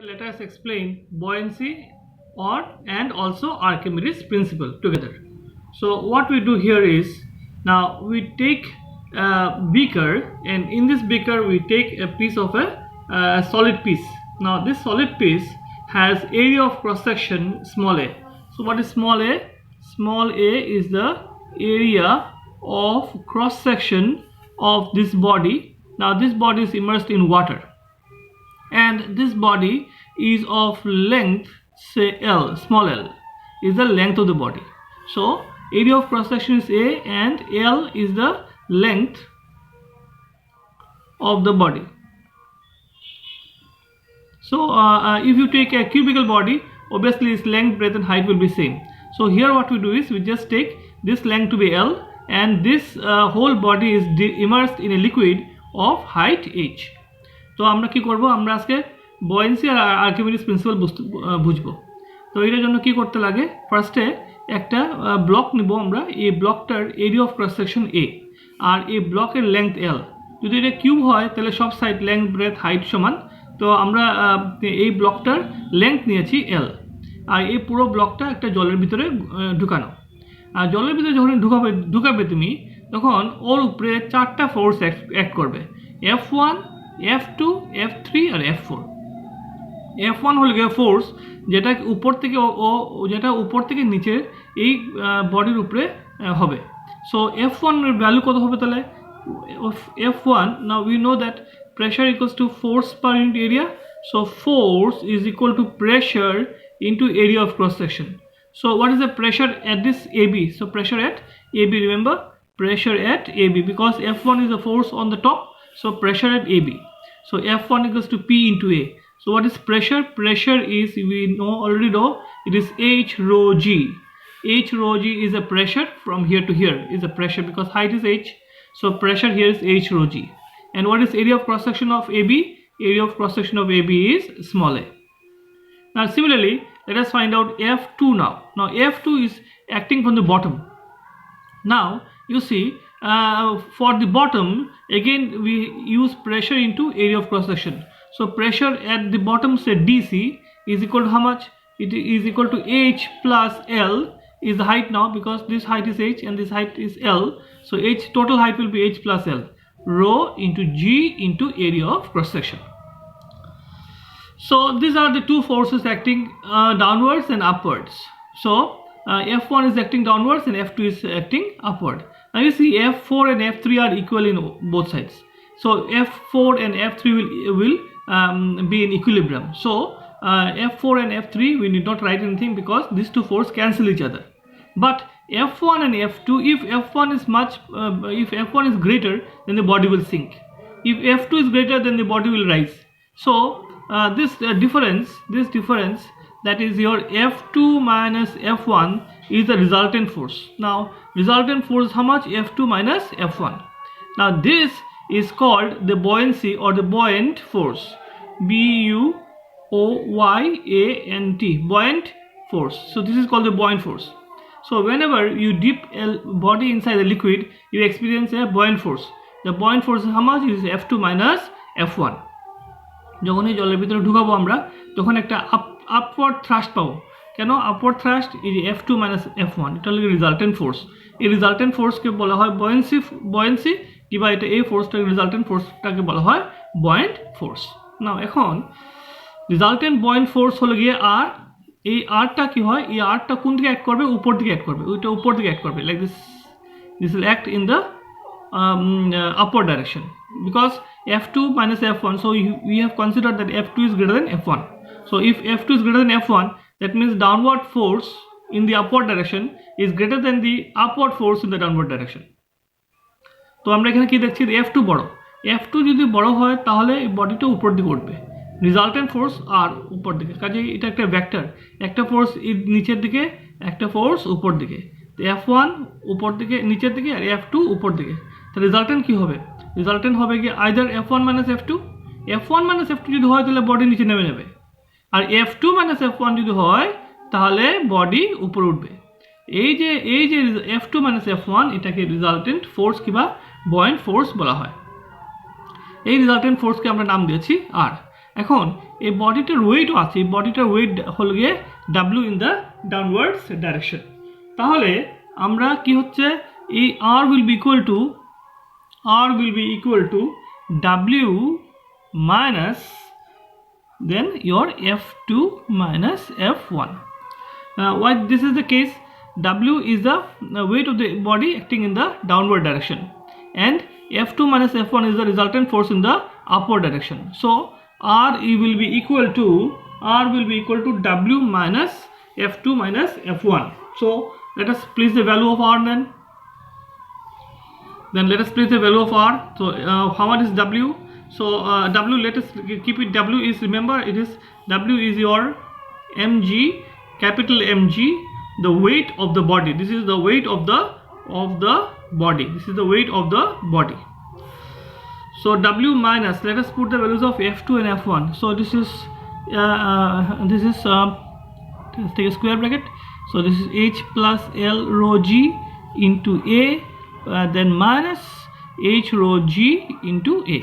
Let us explain buoyancy and also Archimedes principle together. So what we do here is, now we take a beaker, and in this beaker we take a piece of a solid piece. Now this solid piece has area of cross section small a. So what is small a? Small a is the area of cross section of this body. Now this body is immersed in water, and this body is of length, say L, small l is the length of the body. So area of cross section is A and L is the length of the body. So if you take a cubical body, obviously its length, breadth and height will be same. So here what we do is we just take this length to be L, and this whole body is immersed in a liquid of height h. তো আমরা কি করব, আমরা আজকে buoyancy আর Archimedes principal বুঝবো। তো এটার জন্য কি করতে লাগে, ফার্স্টে একটা ব্লক নিব আমরা। এই ব্লকটার এরিয়া অফ ক্রস সেকশন এ আর এই ব্লকের লেংথ এল। যদি এটা কিউব হয় তাহলে সব সাইড লেংথ, ব্রেথ, হাইট সমান। তো আমরা এই ব্লকটার লেংথ নিয়েছি এল, আর এই পুরো ব্লকটা একটা জলের ভিতরে ঢুকানো। আর জলের ভিতরে যখন ঢুকাবে তুমি, তখন ওর উপরে চারটা ফোর্স অ্যাক্ট করবে, F1, F2, F3 আর F4। F1 হল গিয়ে ফোর্স যেটা উপর থেকে নিচে এই বডির উপরে হবে। সো F1 এর ভ্যালু কত হবে তাহলে? F1, now we know that pressure equals to force per unit area. So force is equal to pressure into area of cross section. So what is the pressure at this AB? So pressure at AB, remember, pressure at AB, because F1 is the force on the top, so pressure at AB. So F1 equals to P into A. So what is pressure? Pressure is, we already know, it is H rho G. H rho G is a pressure from here to here, is a pressure because height is H. So pressure here is H rho G. And what is area of cross section of AB? Area of cross section of AB is small a. Now similarly, let us find out F2 now. Now F2 is acting from the bottom. Now you see, for the bottom, again we use pressure into area of cross section. So pressure at the bottom, say DC, is equal to how much? It is equal to H plus L is the height now, because this height is H and this height is L. So H, total height will be H plus L, rho into G into area of cross section. So these are the two forces acting downwards and upwards. So F1 is acting downwards and F2 is acting upward. Now you see F4 and F3 are equal in both sides. So F4 and F3 will be in equilibrium. So F4 and F3 we need not write anything because these two forces cancel each other. But F1 and F2, if F1 is greater, then the body will sink. If F2 is greater, then the body will rise. So this difference, that is your F2 minus F1 is the resultant force. Now resultant force is how much? F2 minus F1. Now this is called the buoyancy or the buoyant force. B-U-O-Y-A-N-T, buoyant force. So this is called the buoyant force. So whenever you dip a body inside the liquid, you experience a buoyant force. The buoyant force is how much? Is F2 minus F1. যখন এই জলের ভিতরে ঢুকাবো আমরা, তখন একটা upward thrust পাবো। কেন upward thrust? এই যে F2 minus F1, এটা হলো রিজাল্টেন্ট ফোর্স। এই রিজাল্টেন্ট ফোর্সকে বলা হয় buoyancy, কিংবা এটা এই ফোর্সটাকে রিজাল্টেন্ট ফোর্সটাকে বলা হয় buoyant ফোর্স। নাও এখন রিজাল্টেন্ট buoyant ফোর্স হলো গিয়ে আর, এই আরটা কি হয়, এই আরটা কোন দিকে অ্যাক্ট করবে? উপর দিকে অ্যাক্ট করবে, ওইটা উপর দিকে অ্যাক্ট করবে, like this will act in the upward direction, because F2 minus F1, so we have considered that F2 is greater than F1. So if F2 is greater than F1, that means downward force in the upward direction is greater than the upward force in the downward direction. তো আমরা এখানে কি দেখছি, F2 বড়। F2 যদি বড় হয় তাহলে এই বডিটা উপর দিকে উঠবে, রিজাল্টেন্ট ফোর্স আর উপর দিকে। কাজে এটা একটা ভেক্টর, একটা ফোর্স নিচের দিকে, একটা ফোর্স উপর দিকে। তো F1 উপর দিকে, নিচের দিকে, আর F2 উপর দিকে। তো রিজাল্টেন্ট কি হবে? রিজাল্টেন্ট হবে কি either F1 minus F2। F1 minus F2 যদি হয় তাহলে বডি নিচে নেমে যাবে, আর F2 minus F1 যদি হয় তাহলে বডি উপরে উঠবে। এই যে F2 minus F1, এটাকে রিজাল্টেন্ট ফোর্স কিংবা buoyant ফোর্স বলা হয়। এই রিজাল্টেন্ট ফোর্সকে আমরা নাম দিয়েছি আর। এখন এই বডিটার ওয়েটও আছে, এই বডিটার ওয়েট হলো গিয়ে W in the downwards direction. তাহলে আমরা কি হচ্ছে, এই R will be equal to W minus then your F2 minus F1. Why this is the case? W is the weight of the body acting in the downward direction, and F2 minus F1 is the resultant force in the upward direction. So R will be equal to W minus F2 minus F1. So let us place the value of R then let us place the value of R. So how much is W? So W, let us keep it, W is, remember, it is W is your mg, capital Mg, the weight of the body. This is the weight of the body. This is the weight of the body. So W minus, let us put the values of F2 and F1. So this is let's take a square bracket. So this is H plus L rho G into A, then minus H rho G into A.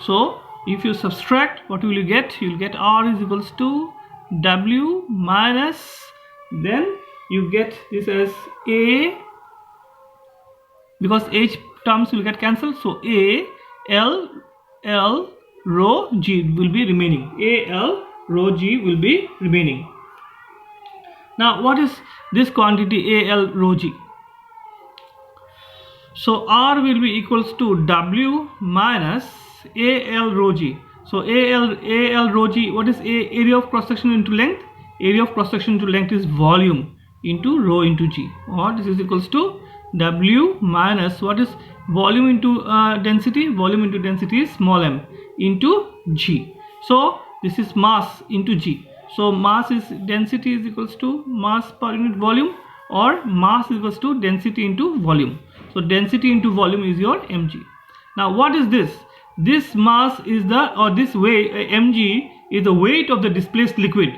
So if you subtract, what will you get? You will get R is equals to W minus, then you get this as A, because H terms will get cancelled, so A L rho G will be remaining. A L rho G will be remaining. Now what is this quantity A L rho G? So R will be equals to W minus AL rho G. So AL rho G, what is area of cross section into length? Area of cross section into length is volume into rho into G, or this is equals to W minus, what is volume into density? Volume into density is small m into G. So this is mass into G. So mass is density is equals to mass per unit volume, or mass is equals to density into volume. So density into volume is your mg. Now what is this? This mass is the, or this weight, mg is the weight of the displaced liquid.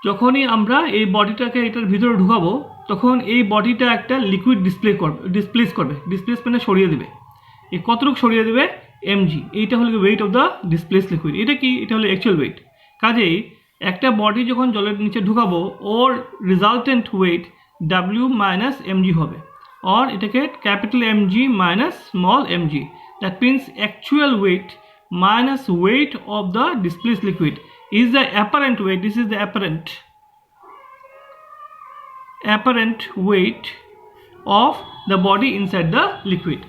যখনই আমরা এই বডিটাকে এটার ভিতরে ঢুকাবো, তখন এই বডিটা একটা liquid displace করবে, ডিসপ্লেস মানে সরিয়ে দেবে। এই কতটুকু সরিয়ে দেবে? mg। এইটা হলো wait of the displaced liquid. এটা কি? এটা হলো অ্যাকচুয়াল ওয়েট। কাজেই একটা বডি যখন জলের নিচে ঢুকাবো, ওর resultant weight w minus mg হবে, or এটাকে capital mg minus small mg. That means actual weight minus weight of the displaced liquid is the apparent weight. This is the apparent weight of the body inside the liquid.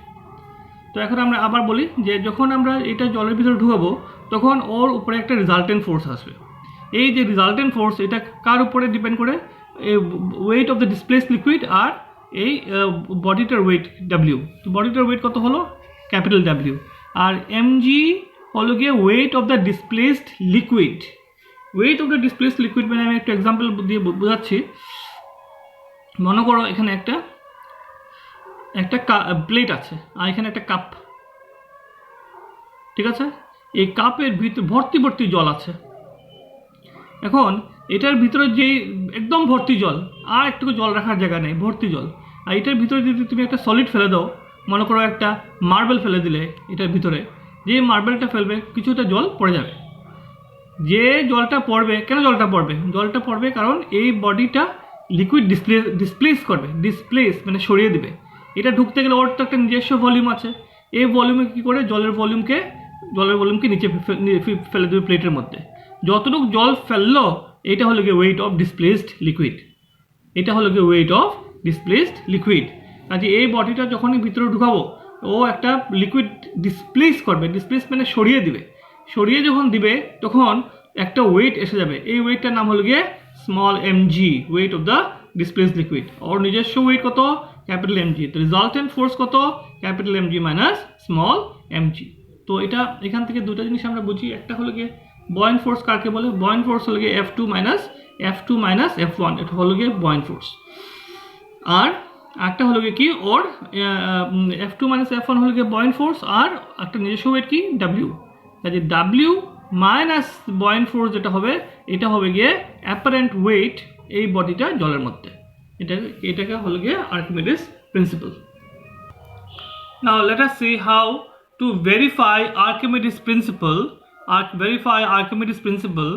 তো এখন আমরা আবার বলি যে যখন আমরা এটা জলের ভিতরে ঢুকাবো, তখন ওর উপরে একটা রিজাল্টেন্ট ফোর্স আসবে। এই যে রিজাল্টেন্ট ফোর্স, এটা কার উপরে ডিপেন্ড করে? Weight of the displaced liquid আর এই বডিটার ওয়েট W। তো বডিটার ওয়েট কত হলো? Capital W। আর mg হলো গিয়ে wait of the displaced liquid. Wait of the displaced liquid মানে আমি একটা এক্সাম্পল দিয়ে বোঝাচ্ছি। মনে করো এখানে একটা প্লেট আছে, আর এখানে একটা কাপ, ঠিক আছে? এই কাপের ভিতরে ভর্তি জল আছে। এখন এটার ভিতরে যে একদম ভর্তি জল, আর একটু জল রাখার জায়গা নেই, ভর্তি জল। আর এটার ভিতরে যদি তুমি একটা সলিড ফেলে দাও, মনে করো একটা মার্বেল ফেলে দিলে এটার ভিতরে, যে মার্বেলটা ফেলবে কিছুটা জল পড়ে যাবে। যে জলটা পড়বে, কেন জলটা পড়বে? জলটা পড়বে কারণ এই বডিটা লিকুইড ডিসপ্লেস করবে। ডিসপ্লেস মানে সরিয়ে দেবে। এটা ঢুকতে গেলে ওর তো একটা নিজস্ব ভলিউম আছে। এই ভলিউমে কী করে? জলের ভলিউমকে নিচে ফেলে দেবে প্লেটের মধ্যে। যতটুকু জল ফেললো, এটা হলো গিয়ে ওয়েট অফ ডিসপ্লেসড লিকুইড। এটা হলো গিয়ে ওয়েট অফ ডিসপ্লেসড লিকুইড। কাজে এই বডিটা যখনই ভিতরে ঢুকাবো, ও একটা লিকুইড ডিসপ্লেস করবে। ডিসপ্লেস মানে সরিয়ে দিবে। সরিয়ে যখন দিবে, তখন একটা ওয়েট এসে যাবে। এই ওয়েটটার নাম হলো গিয়ে small mg, weight of the displaced liquid. ওর নিজস্ব ওয়েট কত? Capital mg। তো রিজাল্টেন্ট ফোর্স কত? Capital mg minus small mg। তো এটা এখান থেকে দুটো জিনিস আমরা বুঝি। একটা হলো গিয়ে বয়েন্ট ফোর্স কাকে বলে? বয়েন্ট ফোর্স হলো গিয়ে F2 মাইনাস F1, এটা হলো গিয়ে বয়েন্ট ফোর্স। আর একটা হলো গিয়ে কি, ওর F2 মাইনাস F1 হলো গিয়ে বয়েন্ট ফোর্স, আর একটা নিজস্ব ওয়েট কি? W। কাজে W মাইনাস বয়েন্ট ফোর্স যেটা হবে, এটা হবে গিয়ে অ্যাপারেন্ট ওয়েট এই বডিটা জলের মধ্যে। এটাকে হলো গিয়ে Archimedes principal. Now let us see how to verify Archimedes principle verify Archimedes principle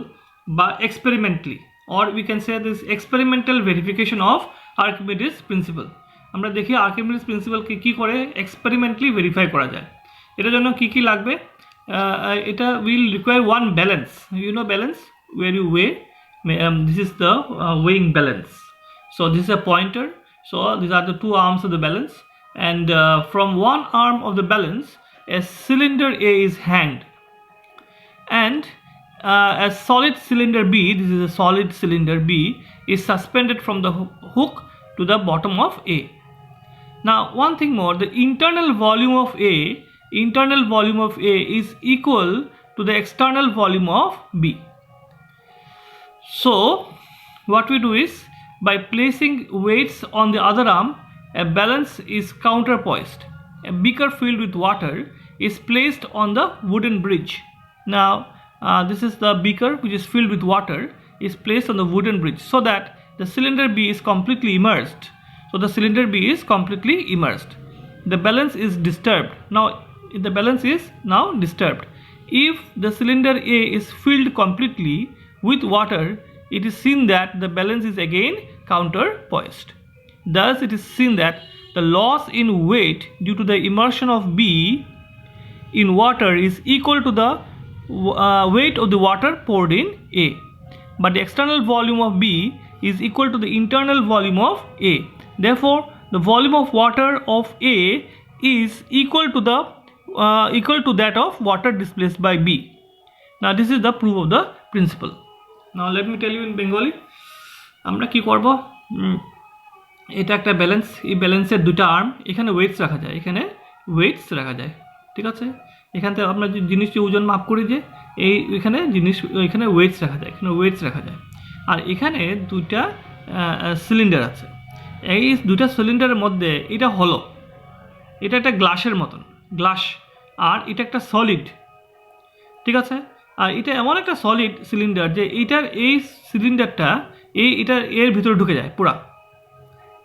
by experimentally, or we can say this experimental verification of Archimedes principle. আমরা দেখি Archimedes principle কি করে experimentally verify করা যায়। এটার জন্য কি লাগবে? এটা will require one balance. You know balance, where you weigh. This is the weighing balance. So this is a pointer. So these are the two arms of the balance, and from one arm of the balance a cylinder A is hanged, and a solid cylinder B, this is a solid cylinder B, is suspended from the hook to the bottom of A. Now one thing more, the internal volume of A is equal to the external volume of B. So what we do is, by placing weights on the other arm, a balance is counterpoised. A beaker filled with water is placed on the wooden bridge. Now this is the beaker which is filled with water, is placed on the wooden bridge, so that the cylinder B is completely immersed. So the cylinder B is completely immersed. The balance is disturbed. Now the balance is now disturbed. If the cylinder A is filled completely with water, it is seen that the balance is again counterpoised. Thus it is seen that the loss in weight due to the immersion of B in water is equal to the weight of the water poured in A, but the external volume of B is equal to the internal volume of A. Therefore the volume of water of A is equal to that of water displaced by B. Now this is the proof of the principle. Now let me tell you in Bengali, আমরা কি করব, এটা একটা balance, এই ব্যালেন্সের দুটো arm, এখানে weights রাখা যায়, ঠিক আছে। এখান থেকে আমরা যে জিনিসটি ওজন মাপ করি, যে এখানে ওয়েটস রাখা যায়, আর এখানে দুইটা সিলিন্ডার আছে। এই দুইটা সিলিন্ডারের মধ্যে এটা হলো, এটা একটা গ্লাসের মতন গ্লাস, আর এটা একটা সলিড, ঠিক আছে। আর এটা এমন একটা সলিড সিলিন্ডার যে এই সিলিন্ডারটা এর ভিতরে ঢুকে যায়, পুরা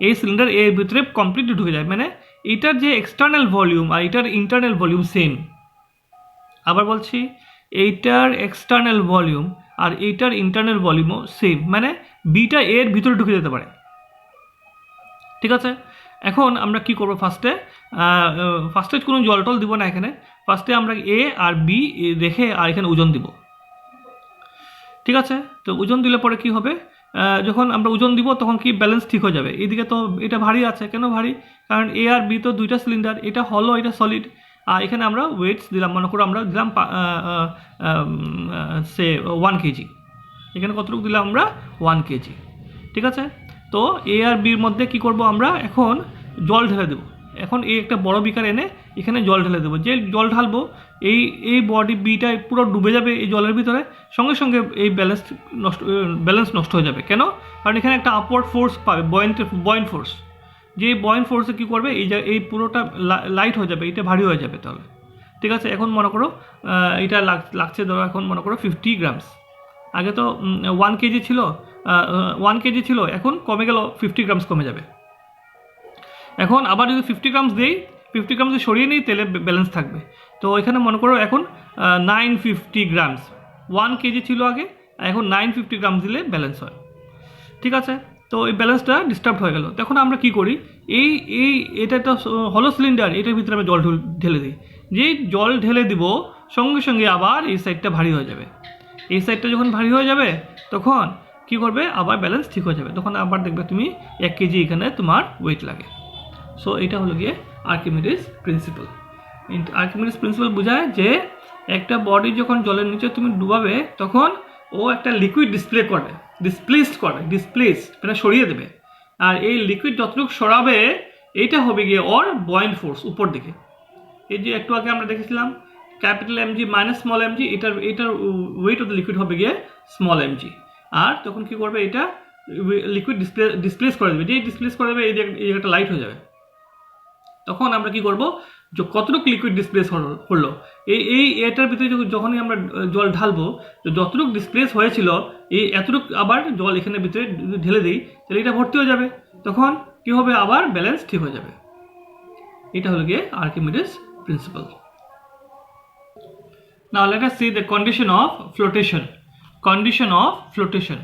এই সিলিন্ডার এর ভিতরে কমপ্লিটলি ঢুকে যায়, মানে এটার যে এক্সটার্নাল ভলিউম আর এটার ইন্টারনাল ভলিউম সেম। আবার বলছি, এইটার এক্সটার্নাল ভলিউম আর এইটার ইন্টারনাল ভলিউমও সেম, মানে বিটা এর ভিতরে ঢুকে যেতে পারে, ঠিক আছে। এখন আমরা কি করব, ফার্স্টে কোনো জল টল দিব না, এখানে ফার্স্টে আমরা এ আর বি রেখে আর এখানে ওজন দিব, ঠিক আছে। তো ওজন দিলে পরে কি হবে, যখন আমরা ওজন দিব তখন কি ব্যালেন্স ঠিক হয়ে যাবে। এদিকে তো এটা ভারী আছে, কেন ভারী, কারণ এ আর বি তো দুইটা সিলিন্ডার, এটা হলো, এটা সলিড, আর এখানে আমরা ওয়েটস দিলাম, মনে করো আমরা দিলাম সে 1 কেজি, এখানে কতটুকু দিলাম আমরা 1 কেজি, ঠিক আছে। তো এ আর বির মধ্যে কি করব, আমরা এখন জল ঢেলে দেবো। এখন এই একটা বড় বিকার এনে এখানে জল ঢেলে দেবো, যে জল ঢালবো এই বডি বিটা পুরো ডুবে যাবে এই জলের ভিতরে, সঙ্গে সঙ্গে এই ব্যালেন্স নষ্ট হয়ে যাবে। কেন, কারণ এখানে একটা আপওয়ার্ড ফোর্স পাবে, বয়েন্ট ফোর্স, যে বয়েন্ট ফোর্সে কী করবে, এই পুরোটা লাইট হয়ে যাবে, এটা ভারী হয়ে যাবে তাহলে, ঠিক আছে। এখন মনে করো এটা লাগছে ধরো, এখন মনে করো 50 গ্রামস, আগে তো 1 কেজি ছিল, এখন কমে গেল 50 গ্রামস কমে যাবে। এখন আবার যদি 50 গ্রামস দিই, 50 গ্রামস সরিয়ে নিই, তেলে ব্যালেন্স থাকবে। তো এখানে মনে করো এখন 950 গ্রামস, 1 কেজি ছিল আগে, এখন 950 গ্রামস দিলে ব্যালেন্স হয়, ঠিক আছে। তো এই ব্যালেন্সটা ডিস্টার্ব হয়ে গেল। তখন আমরা কি করি, এটা একটা হলো সিলিন্ডার, এটার ভিতরে আমি জল ঢেলে দিই, যেই জল ঢেলে দিব সঙ্গে সঙ্গে আবার এই সাইডটা ভারী হয়ে যাবে। এই সাইডটা যখন ভারী হয়ে যাবে তখন কি করবে, আবার ব্যালেন্স ঠিক হয়ে যাবে, তখন আবার দেখবে তুমি 1 কেজি এখানে তোমার ওয়েট লাগে। সো এটা হলো গিয়ে আর্কিমিডিস প্রিন্সিপাল। আর্কিমিডিস প্রিন্সিপাল বোঝায় যে একটা বডি যখন জলের নিচে তুমি ডুবাবে তখন ও একটা লিকুইড ডিসপ্লেসড মানে সরিয়ে দেবে, আর এই লিকুইড যতটুকু সরাবে এইটা হবে গিয়ে ওর বয়েন্ট ফোর্স উপর দিকে। এই যে একটু আগে আমরা দেখেছিলাম capital MG minus small MG, এটার ওয়েট অফ দ্য লিকুইড হবে গিয়ে স্মল এমজি, আর তখন কি করবে, এটা লিকুইড ডিসপ্লেস করে দেবে, যেই ডিসপ্লেস করে দেবে এই জায়গাটা লাইট হয়ে যাবে। তখন আমরা কি করব, যে কতটুকু লিকুইড ডিসপ্লেস হলো এটার ভিতরে যখনই আমরা জল ঢালবো, তো যতটুকু ডিসপ্লেস হয়েছিল এই এতটুকু আবার জল এখানে ভিতরে ঢেলে দিই, তাহলে এটা ভর্তি হয়ে যাবে, তখন কি হবে, আবার ব্যালেন্স ঠিক হয়ে যাবে। এটা হলো গিয়ে Archimedes principal. Now let us see the condition of flotation. Condition of flotation.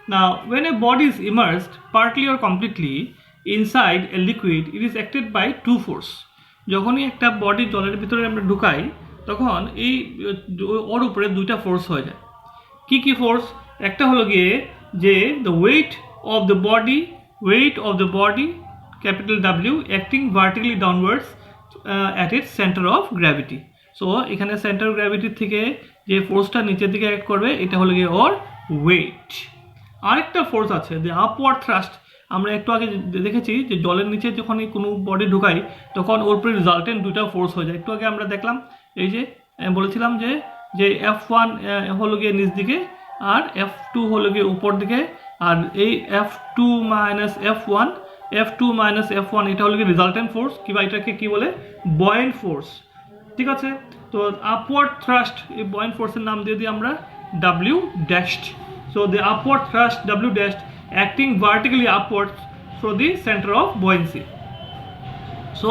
Now when a body is immersed partly or completely inside a liquid, it is acted by two force. যখনই একটা body জলের ভিতরে আমরা ঢুকাই তখন এই ওর উপরে দুইটা ফোর্স হয়ে যায়। কি কি ফোর্স? একটা হলো গিয়ে যে the weight of the body capital W acting vertically downwards at its center of gravity. So এখানে সেন্টার অফ গ্র্যাভিটি থেকে যে ফোর্সটা নিচের দিকে অ্যাক্ট করবে এটা হলো গিয়ে ওর ওয়েট। আরেকটা ফোর্স আছে যে আপওয়ার্ড থ্রাস্ট। আমরা একটু আগে দেখেছি যে জলের নিচে যখন কোনো বডি ঢুকাই তখন ওর উপরে রিজাল্টেন্ট দুইটা ফোর্স হয়ে যায়। একটু আগে আমরা দেখলাম এই যে বলেছিলাম যে F1 হলো গিয়ে নিচ দিকে আর F2 হলো গিয়ে উপর দিকে, আর এই F2 মাইনাস F1 এটা হলো গিয়ে রিজাল্টেন্ট ফোর্স কিংবা এটাকে কি বলে বয়েন্ট ফোর্স। ঠিক আছে, তো আপওয়ার্ড থ্রাস্ট এই বয়েন্ট ফোর্সের নাম দিয়ে দিই আমরা W dashed. So the upward thrust W dashed acting vertically upwards from the center of buoyancy. So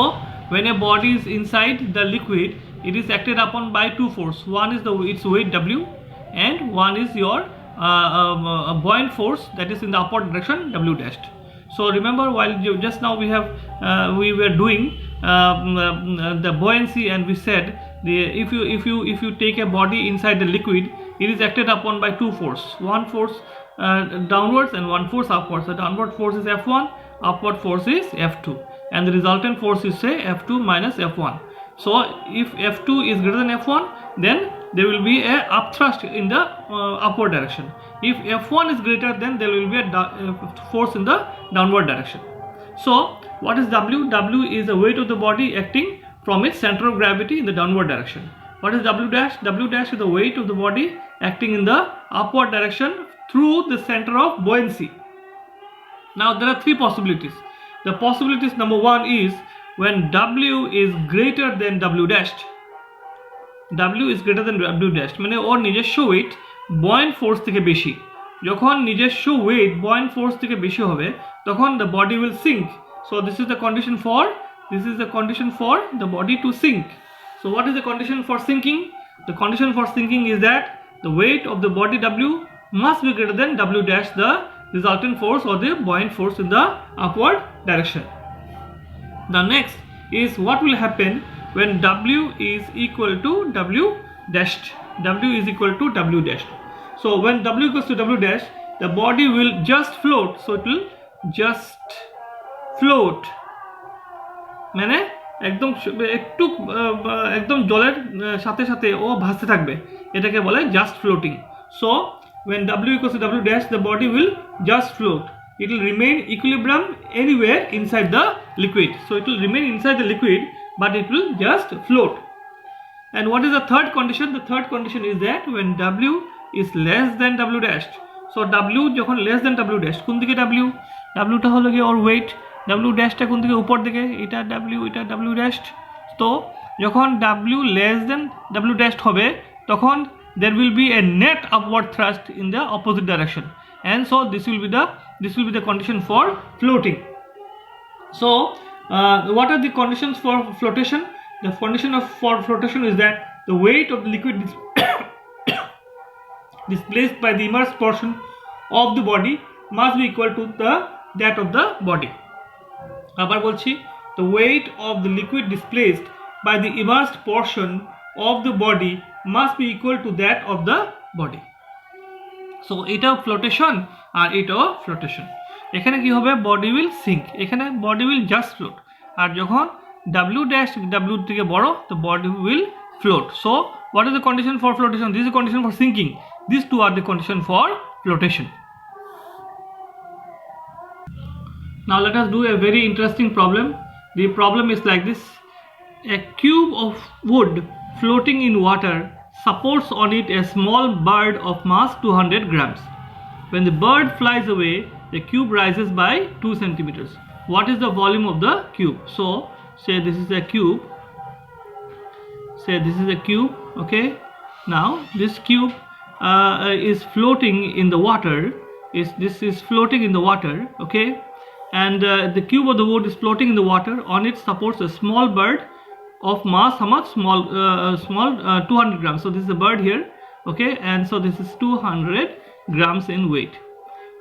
when a body is inside the liquid, it is acted upon by two forces. One is its weight W, and one is your buoyant force that is in the upward direction W dashed. So remember, while just now we were doing the buoyancy, and we said if you take a body inside the liquid, it is acted upon by two forces. One force downwards and one force upwards. The downward force is F1, upward force is F2, and the resultant force is say F2 minus F1. So if F2 is greater than F1, then there will be a upthrust in the upward direction. If F1 is greater, then there will be a force in the downward direction. So what is W? W is the weight of the body acting from its center of gravity in the downward direction. What is W dash? W dash is the weight of the body acting in the upward direction through the center of buoyancy. Now there are three possibilities. The possibilities number one is when W is greater than W dashed. W is greater than W dashed মানে ওর নিজস্ব wait buoyant force থেকে বেশি। যখন নিজস্ব wait buoyant force থেকে বেশি হবে তখন the body will sink. So this is the condition for the body to sink. So what is the condition for sinking? The condition for sinking is that the weight of the body W must be greater than W dash, the resultant force or the buoyant force in the upward direction. The next is what will happen when W is equal to W dashed. W is equal to W dashed. So when W equals to W dash, the body will just float. So it will just float. মানে একদম একটু একদম জলের সাথে সাথে ও ভাসতে থাকবে, এটাকে বলে just floating. So when W equals to W dash, the body will just float. It will remain equilibrium anywhere inside the liquid. So it will remain inside the liquid, but it will just float. And what is the third condition? The third condition is that when W is less than W dashed. So W যখন less than W dashed, কোন দিকে W? W টা হলো গিয়ে ওর wait, W ড্যাশটা কোন দিকে উপর দিকে, এটা W ড্যাশড। তো যখন W less than W dashed হবে তখন there will be a net upward thrust in the opposite direction, and so this will be the condition for floating. So what are the conditions for flotation? The condition for flotation is that the weight of the liquid displaced by the immersed portion of the body must be equal to that of the body. আবার বলছি, the weight of the liquid displaced by the immersed portion of the body must be equal to that of the body. So এটাও flotation আর এটাও flotation. এখানে কি হবে? body will sink, এখানে body will just float, আর যখন W dash W থেকে বড়, the body will float. So what is the condition for flotation? This is the condition for sinking. These two are the condition for flotation. Now let us do a very interesting problem. The problem is like this. A cube of wood floating in water supports on it a small bird of mass 200 grams. When the bird flies away, the cube rises by 2 centimeters. What is the volume of the cube? So say this is a cube. Okay. Now this cube is floating in the water. This is floating in the water. Okay. And the cube of the wood is floating in the water. On it supports a small bird of mass, how much? Small 200 grams. So this is the bird here, okay, and so this is 200 grams in weight.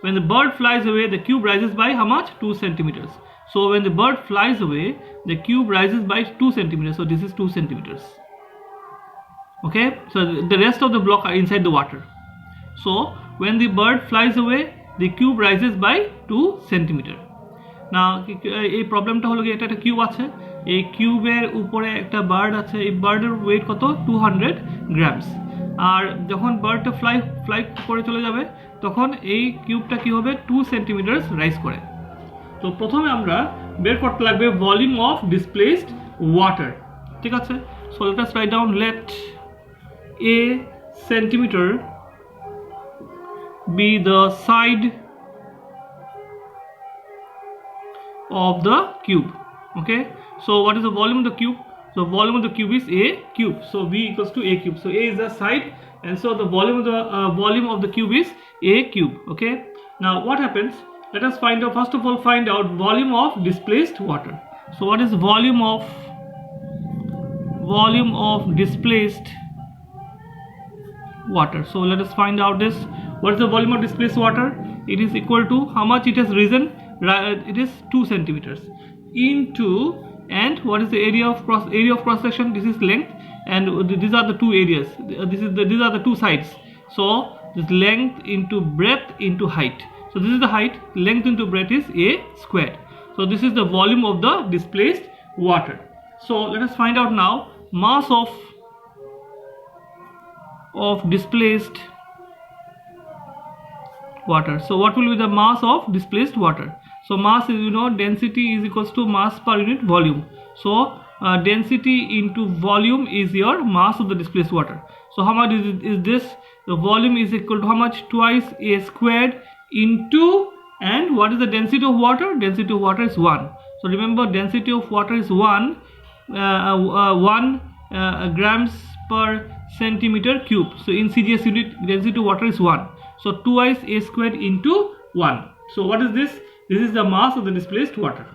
When the bird flies away, the cube rises by how much? 2 centimeters. So when the bird flies away, the cube rises by 2 centimeters. So this is 2 centimeters. Okay, so the rest of the block are inside the water. So when the bird flies away, the cube rises by 2 centimeter. Now এই প্রবলেমটা হলো কি, এটা একটা cube আছে, এই কিউবের উপরে একটা বার্ড আছে, এই বার্ডের ওয়েট কত? 200 গ্রামস। আর যখন বার্ডটা ফ্লাই করে চলে যাবে, তখন এই কিউবটা কি হবে? 2 সেন্টিমিটার রাইজ করে। তো প্রথমে আমরা বের করতে লাগবে ভলিউম অফ ডিসপ্লেসড ওয়াটার, ঠিক আছে? So let us write down, let a centimeter be the side of the cube. Okay, so what is the volume of the cube? So volume of the cube is a cube, so v equals to a cube. So a is the side, and so the volume of the cube is a cube. Okay, now what happens? Let us find out, first of all, find out volume of displaced water. So what is volume of displaced water? So let us find out this. What is the volume of displaced water? It is equal to how much it has risen? It is 2 centimeters into, and what is the area of cross section? This is length, and these are the two areas. These are the two sides. So this length into breadth into height. So this is the height. Length into breadth is a squared. So this is the volume of the displaced water. So let us find out now mass of displaced water. So what will be the mass of displaced water? So mass is, you know, density is equals to mass per unit volume. So density into volume is your mass of the displaced water. So how much is this? The volume is equal to how much? Twice a squared into, and what is the density of water? Density of water is 1. So remember, density of water is 1 grams per centimeter cube. So in CGS unit, density of water is 1. So twice a squared into 1. So what is this? This is the mass of the displaced water.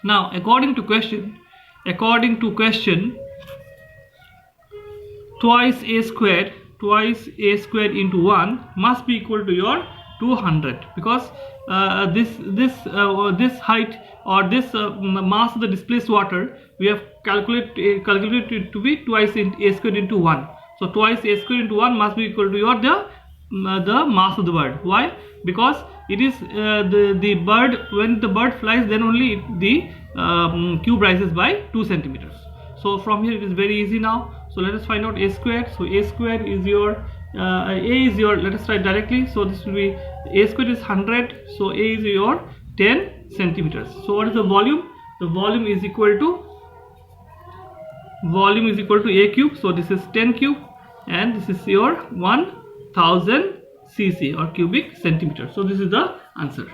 Now according to question, twice a squared into 1 must be equal to your 200, because this height or this mass of the displaced water we have calculated to be twice a squared into 1. So twice a squared into 1 must be equal to your the mass of the bird. Why? Because it is the bird, when the bird flies, then only the cube rises by 2 centimeters. So from here it is very easy now. So let us find out a squared. So a squared is your a is your, let us write directly. So this will be, a squared is 100, so a is your 10 centimeters. So what is the volume? The volume is equal to a cube. So this is 10 cube, and this is your 1000 cc or cubic centimeter. So this is the answer.